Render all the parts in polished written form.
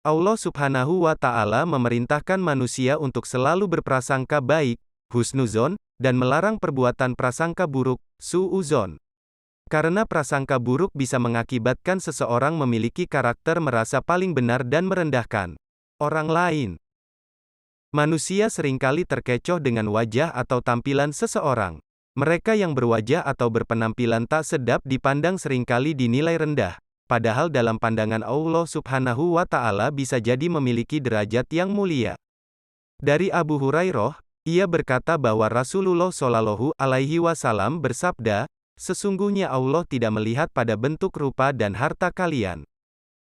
Allah Subhanahu wa Ta'ala memerintahkan manusia untuk selalu berprasangka baik, husnuzon, dan melarang perbuatan prasangka buruk, su'uzon. Karena prasangka buruk bisa mengakibatkan seseorang memiliki karakter merasa paling benar dan merendahkan orang lain. Manusia seringkali terkecoh dengan wajah atau tampilan seseorang. Mereka yang berwajah atau berpenampilan tak sedap dipandang seringkali dinilai rendah, padahal dalam pandangan Allah Subhanahu wa Ta'ala bisa jadi memiliki derajat yang mulia. Dari Abu Hurairah, ia berkata bahwa Rasulullah Shallallahu Alaihi Wasallam bersabda, "Sesungguhnya Allah tidak melihat pada bentuk rupa dan harta kalian.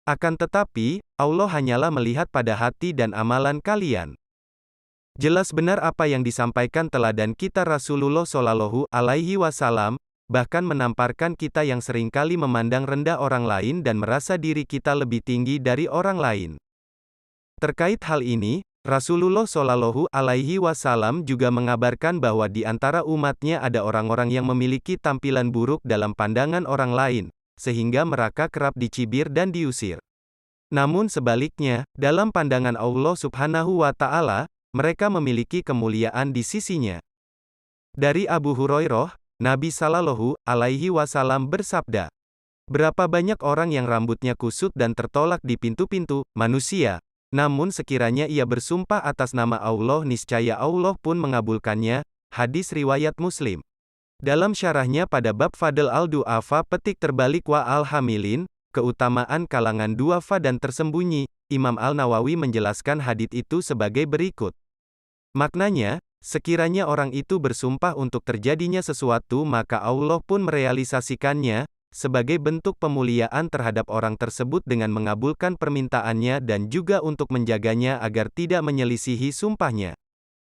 Akan tetapi, Allah hanyalah melihat pada hati dan amalan kalian." Jelas benar apa yang disampaikan teladan kita Rasulullah Shallallahu Alaihi Wasallam, bahkan menamparkan kita yang seringkali memandang rendah orang lain dan merasa diri kita lebih tinggi dari orang lain. Terkait hal ini, Rasulullah Shallallahu Alaihi Wasallam juga mengabarkan bahwa di antara umatnya ada orang-orang yang memiliki tampilan buruk dalam pandangan orang lain, sehingga mereka kerap dicibir dan diusir. Namun sebaliknya, dalam pandangan Allah Subhanahu wa Ta'ala, mereka memiliki kemuliaan di sisinya. Dari Abu Hurairah, Nabi Shallallahu Alaihi Wasallam bersabda, "Berapa banyak orang yang rambutnya kusut dan tertolak di pintu-pintu manusia, namun sekiranya ia bersumpah atas nama Allah niscaya Allah pun mengabulkannya." Hadis riwayat Muslim. Dalam syarahnya pada bab Fadl al-Du'afa petik terbalik wa al-Hamilin, keutamaan kalangan duafa dan tersembunyi, Imam Al-Nawawi menjelaskan hadits itu sebagai berikut. Maknanya, sekiranya orang itu bersumpah untuk terjadinya sesuatu maka Allah pun merealisasikannya, sebagai bentuk pemuliaan terhadap orang tersebut dengan mengabulkan permintaannya dan juga untuk menjaganya agar tidak menyelisihi sumpahnya.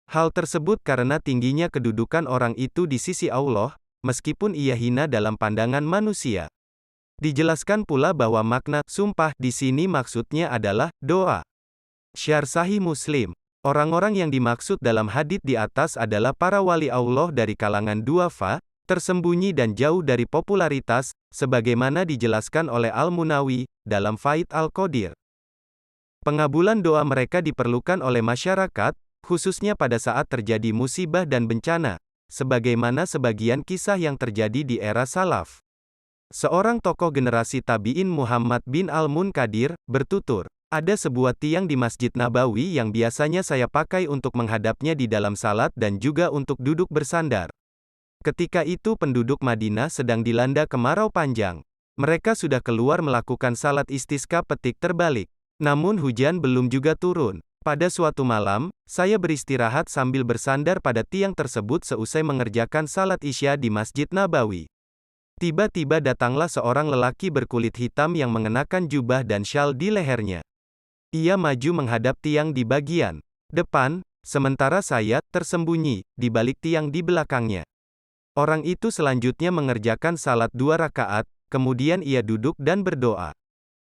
Hal tersebut karena tingginya kedudukan orang itu di sisi Allah, meskipun ia hina dalam pandangan manusia. Dijelaskan pula bahwa makna sumpah di sini maksudnya adalah doa. Syarh Sahih Muslim. Orang-orang yang dimaksud dalam hadits di atas adalah para wali Allah dari kalangan duafa, tersembunyi dan jauh dari popularitas, sebagaimana dijelaskan oleh Al-Munawi, dalam Faid Al-Qadir. Pengabulan doa mereka diperlukan oleh masyarakat, khususnya pada saat terjadi musibah dan bencana, sebagaimana sebagian kisah yang terjadi di era salaf. Seorang tokoh generasi tabi'in Muhammad bin Al-Munkadir, bertutur, "Ada sebuah tiang di Masjid Nabawi yang biasanya saya pakai untuk menghadapnya di dalam salat dan juga untuk duduk bersandar. Ketika itu penduduk Madinah sedang dilanda kemarau panjang. Mereka sudah keluar melakukan salat istisqa petik terbalik. Namun hujan belum juga turun. Pada suatu malam, saya beristirahat sambil bersandar pada tiang tersebut seusai mengerjakan salat Isya di Masjid Nabawi. Tiba-tiba datanglah seorang lelaki berkulit hitam yang mengenakan jubah dan syal di lehernya. Ia maju menghadap tiang di bagian depan, sementara saya tersembunyi di balik tiang di belakangnya. Orang itu selanjutnya mengerjakan salat 2 rakaat, kemudian ia duduk dan berdoa.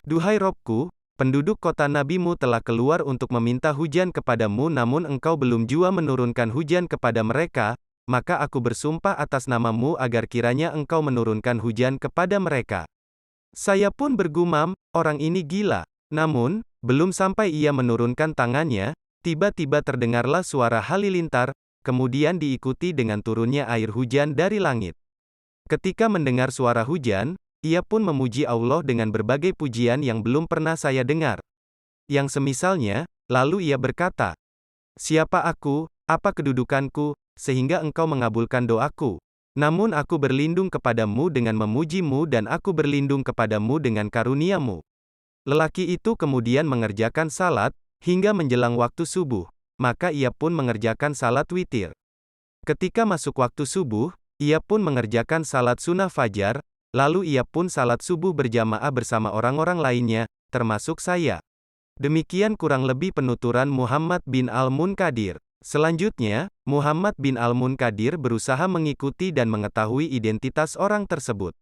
Duhai Robku, penduduk kota Nabimu telah keluar untuk meminta hujan kepadamu namun engkau belum jua menurunkan hujan kepada mereka, maka aku bersumpah atas namamu agar kiranya engkau menurunkan hujan kepada mereka. Saya pun bergumam, orang ini gila. Namun, belum sampai ia menurunkan tangannya, tiba-tiba terdengarlah suara halilintar, kemudian diikuti dengan turunnya air hujan dari langit. Ketika mendengar suara hujan, ia pun memuji Allah dengan berbagai pujian yang belum pernah saya dengar. Yang semisalnya, lalu ia berkata, "Siapa aku, apa kedudukanku, sehingga engkau mengabulkan doaku? Namun aku berlindung kepadamu dengan memujimu dan aku berlindung kepadamu dengan karuniamu." Lelaki itu kemudian mengerjakan salat, hingga menjelang waktu subuh. Maka ia pun mengerjakan salat witir. Ketika masuk waktu subuh, ia pun mengerjakan salat sunnah fajar, lalu ia pun salat subuh berjamaah bersama orang-orang lainnya, termasuk saya. Demikian kurang lebih penuturan Muhammad bin Al-Munkadir. Selanjutnya, Muhammad bin Al-Munkadir berusaha mengikuti dan mengetahui identitas orang tersebut.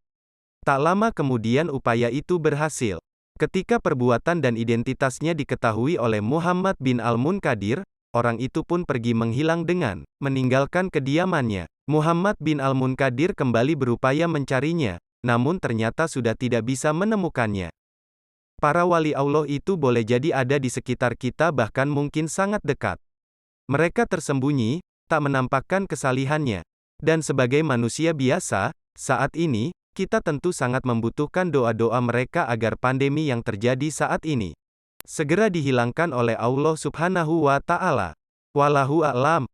Tak lama kemudian upaya itu berhasil. Ketika perbuatan dan identitasnya diketahui oleh Muhammad bin Al-Munkadir, orang itu pun pergi menghilang dengan meninggalkan kediamannya. Muhammad bin Al-Munkadir kembali berupaya mencarinya, namun ternyata sudah tidak bisa menemukannya. Para wali Allah itu boleh jadi ada di sekitar kita bahkan mungkin sangat dekat. Mereka tersembunyi, tak menampakkan kesalihannya. Dan sebagai manusia biasa, saat ini, kita tentu sangat membutuhkan doa-doa mereka agar pandemi yang terjadi saat ini segera dihilangkan oleh Allah Subhanahu wa Ta'ala. Wallahu a'lam.